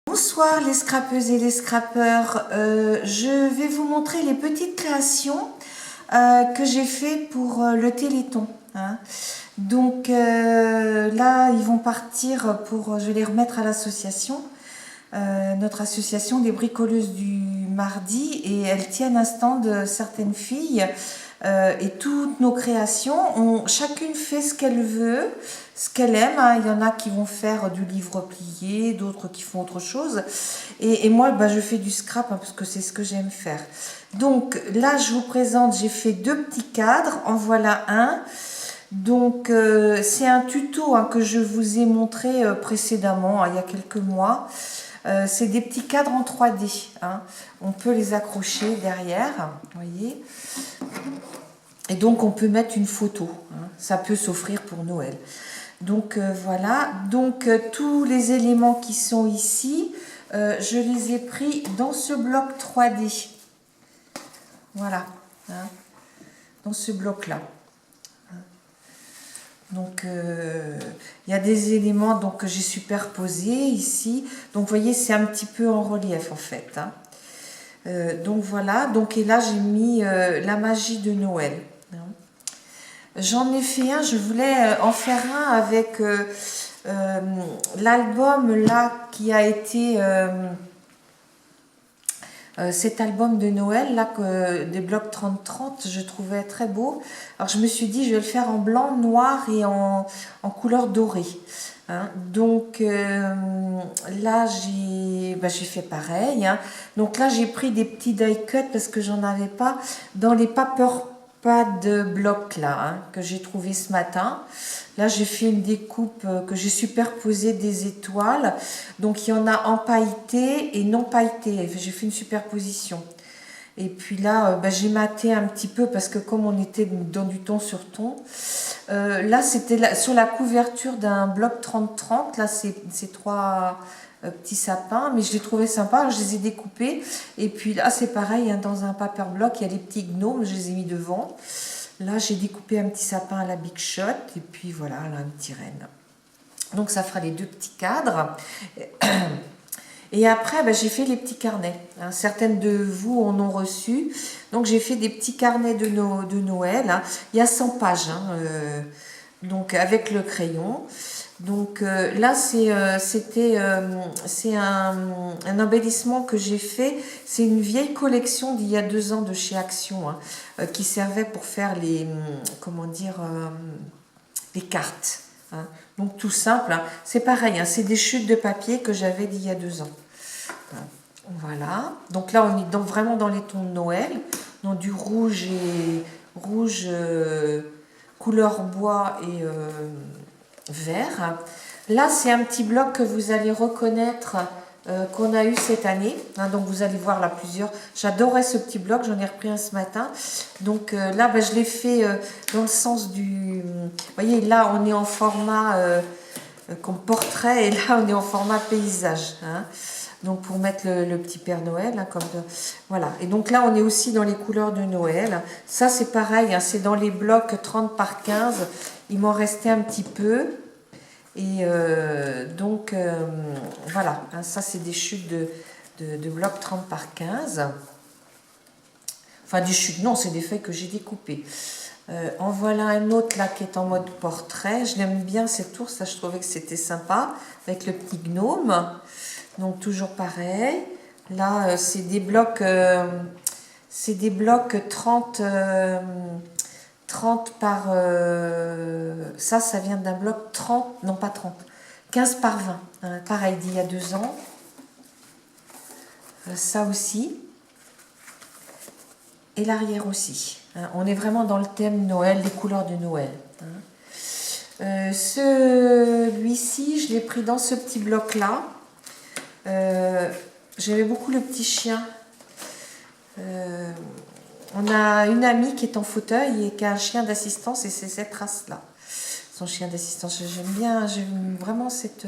Bonsoir les scrapeuses et les scrapeurs, je vais vous montrer les petites créations que j'ai fait pour le Téléthon. Donc là ils vont partir je vais les remettre à l'association, notre association des bricoleuses du mardi, et elles tiennent un stand de certaines filles. Et toutes nos créations, chacune fait ce qu'elle veut, ce qu'elle aime. Il y en a qui vont faire du livre plié, d'autres qui font autre chose. Et moi, je fais du scrap parce que c'est ce que j'aime faire. Donc là, je vous présente, j'ai fait deux petits cadres. En voilà un. Donc c'est un tuto que je vous ai montré précédemment, il y a quelques mois. C'est des petits cadres en 3D. On peut les accrocher derrière, vous voyez. Et donc on peut mettre une photo, ça peut s'offrir pour Noël. Donc voilà, donc tous les éléments qui sont ici, je les ai pris dans ce bloc 3D. Voilà, dans ce bloc-là. Donc il y a des éléments que j'ai superposés ici. Donc vous voyez, c'est un petit peu en relief en fait. Donc voilà, et là j'ai mis la magie de Noël. J'en ai fait un, je voulais en faire un avec l'album là qui a été cet album de Noël là, des blocs 30-30, je trouvais très beau. Alors je me suis dit je vais le faire en blanc, noir et en couleur dorée. Donc là j'ai fait pareil. Donc là j'ai pris des petits die cut parce que j'en avais pas dans les paper de bloc là que j'ai trouvé ce matin. Là j'ai fait une découpe que j'ai superposé des étoiles, donc il y en a en pailleté et non pailleté. J'ai fait une superposition. Et puis là j'ai maté un petit peu parce que comme on était dans du ton sur ton, là c'était sur la couverture d'un bloc 30-30. Là c'est trois petits sapins, mais je les trouvais sympas, alors je les ai découpés. Et puis là c'est pareil, dans un paper block il y a les petits gnomes, je les ai mis devant. Là j'ai découpé un petit sapin à la Big Shot, et puis voilà, là un petit renne. Donc ça fera les deux petits cadres. Et après j'ai fait les petits carnets. Certaines de vous en ont reçu, donc j'ai fait des petits carnets de Noël. Il y a 100 pages, donc avec le crayon. Donc là c'est un embellissement que j'ai fait. C'est une vieille collection d'il y a 2 ans de chez Action, qui servait pour faire les cartes. Donc tout simple, c'est pareil, c'est des chutes de papier que j'avais d'il y a 2 ans. Voilà, donc là on est vraiment dans les tons de Noël, dans du rouge couleur bois et vert. Là c'est un petit bloc que vous allez reconnaître, qu'on a eu cette année, donc vous allez voir là plusieurs. J'adorais ce petit bloc, j'en ai repris un ce matin. Donc là je l'ai fait dans le sens du, vous voyez là on est en format comme portrait, et là on est en format paysage, donc pour mettre le petit Père Noël, voilà. Et donc là on est aussi dans les couleurs de Noël. Ça c'est pareil, c'est dans les blocs 30 par 15, il m'en restait un petit peu. Et voilà, ça c'est des chutes de blocs 30 par 15. Enfin des chutes, non, c'est des feuilles que j'ai découpées. En voilà un autre là qui est en mode portrait. Je l'aime bien cette ours, ça je trouvais que c'était sympa, avec le petit gnome. Donc toujours pareil. Là c'est des blocs 30 par... ça vient d'un bloc 30, non pas 30, 15 par 20. Pareil d'il y a 2 ans. Ça aussi. Et l'arrière aussi. On est vraiment dans le thème Noël, les couleurs de Noël. Celui-ci, je l'ai pris dans ce petit bloc-là. J'aimais beaucoup le petit chien. On a une amie qui est en fauteuil et qui a un chien d'assistance, et c'est cette race-là, son chien d'assistance. J'aime vraiment cette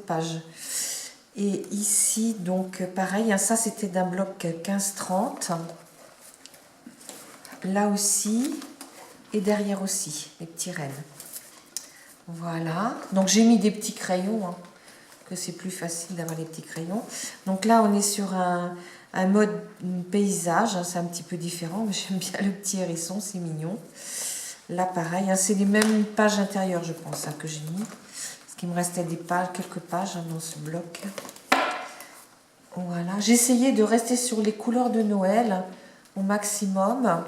page. Et ici, donc pareil, ça c'était d'un bloc 15-30. Là aussi, et derrière aussi, les petits rennes. Voilà, donc j'ai mis des petits crayons que c'est plus facile d'avoir les petits crayons. Donc là, on est sur un mode paysage, hein, c'est un petit peu différent, mais j'aime bien le petit hérisson, c'est mignon. Là, pareil, hein, c'est les mêmes pages intérieures, je pense, hein, que j'ai mis. Parce qu'il me restait des pages, quelques pages hein, dans ce bloc. Voilà, j'ai essayé de rester sur les couleurs de Noël au maximum.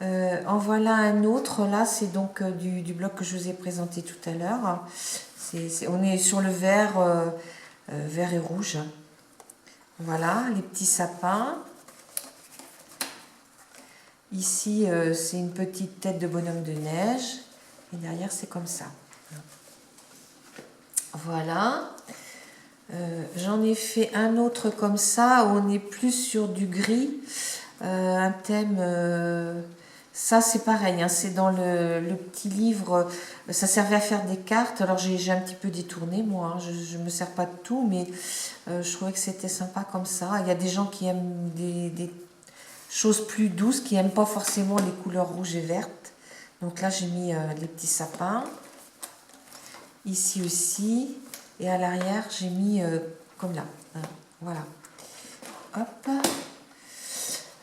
En voilà un autre, là, c'est donc du bloc que je vous ai présenté tout à l'heure. On est sur le vert, vert et rouge. Voilà, les petits sapins. Ici, c'est une petite tête de bonhomme de neige. Et derrière, c'est comme ça. Voilà. J'en ai fait un autre comme ça, où on est plus sur du gris. Un thème... ça, c'est pareil, hein, c'est dans le petit livre. Ça servait à faire des cartes. Alors, j'ai un petit peu détourné, moi. Hein, je ne me sers pas de tout, mais je trouvais que c'était sympa comme ça. Il y a des gens qui aiment des choses plus douces, qui n'aiment pas forcément les couleurs rouges et vertes. Donc là, j'ai mis les petits sapins. Ici aussi. Et à l'arrière, j'ai mis comme là. Hein, voilà. Hop.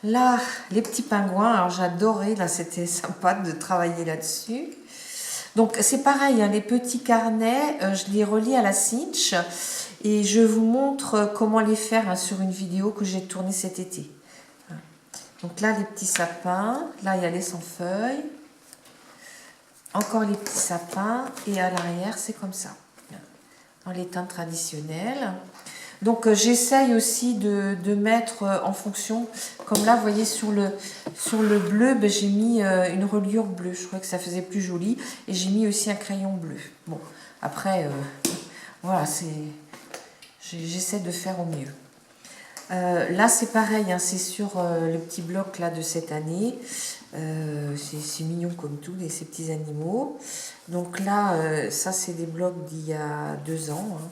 Là, les petits pingouins. Alors, j'adorais. Là, c'était sympa de travailler là-dessus. Donc, c'est pareil. Hein, les petits carnets, je les relis à la cinch. Et je vous montre comment les faire hein, sur une vidéo que j'ai tournée cet été. Donc là, les petits sapins. Là, il y a les sans-feuilles. Encore les petits sapins. Et à l'arrière, c'est comme ça. Dans les teintes traditionnelles. Donc, j'essaye aussi de mettre en fonction. Comme là, vous voyez, sur le bleu, ben, j'ai mis une reliure bleue. Je trouvais que ça faisait plus joli. Et j'ai mis aussi un crayon bleu. Bon, après, voilà, j'essaie de faire au mieux. Là, c'est pareil, hein, c'est sur le petit bloc là, de cette année. C'est mignon comme tout, ces petits animaux. Donc là, ça, c'est des blocs d'il y a 2 ans. Hein.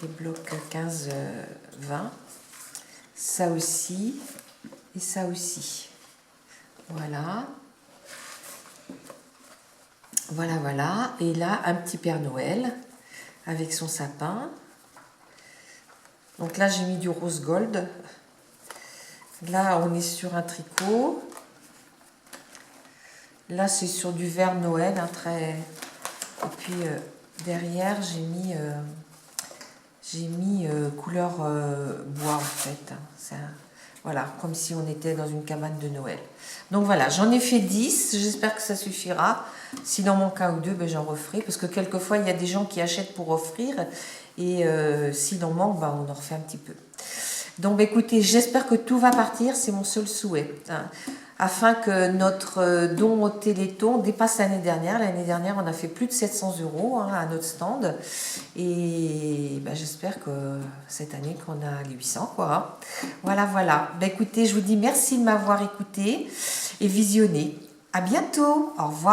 Des blocs 15-20. Ça aussi. Et ça aussi. Voilà. Voilà, voilà. Et là, un petit Père Noël avec son sapin. Donc là, j'ai mis du rose gold. Là, on est sur un tricot. Là, c'est sur du vert Noël. Hein, très... Et puis, derrière, j'ai mis couleur bois, en fait. Hein. Voilà, comme si on était dans une cabane de Noël. Donc voilà, j'en ai fait 10. J'espère que ça suffira. Si dans mon cas ou deux, ben, j'en referai. Parce que quelquefois, il y a des gens qui achètent pour offrir. Et s'il en manque, ben, on en refait un petit peu. Donc, ben, écoutez, j'espère que tout va partir. C'est mon seul souhait. Hein, afin que notre don au Téléthon dépasse l'année dernière. L'année dernière, on a fait plus de 700 € hein, à notre stand. Et ben, j'espère que cette année, qu'on a les 800. Quoi, hein. Voilà, voilà. Ben, écoutez, je vous dis merci de m'avoir écouté et visionné. À bientôt. Au revoir.